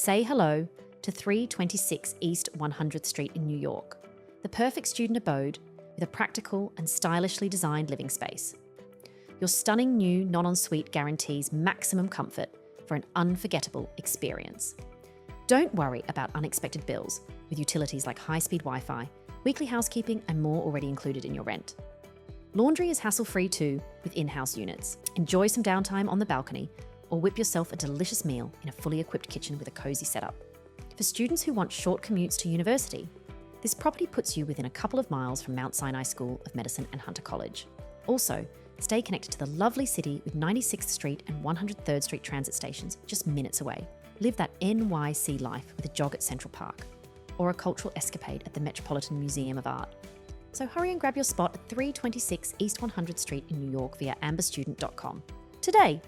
Say hello to 326 East 100th Street in New York, the perfect student abode with a practical and stylishly designed living space. Your stunning new non-ensuite guarantees maximum comfort for an unforgettable experience. Don't worry about unexpected bills, with utilities like high-speed Wi-Fi, weekly housekeeping, and more already included in your rent. Laundry is hassle-free too, with in-house units. Enjoy some downtime on the balcony, or whip yourself a delicious meal in a fully equipped kitchen with a cozy setup. For students who want short commutes to university, this property puts you within a couple of miles from Mount Sinai School of Medicine and Hunter College. Also, stay connected to the lovely city with 96th Street and 103rd Street transit stations just minutes away. Live that NYC life with a jog at Central Park, or a cultural escapade at the Metropolitan Museum of Art. So hurry and grab your spot at 326 East 100th Street in New York via amberstudent.com today.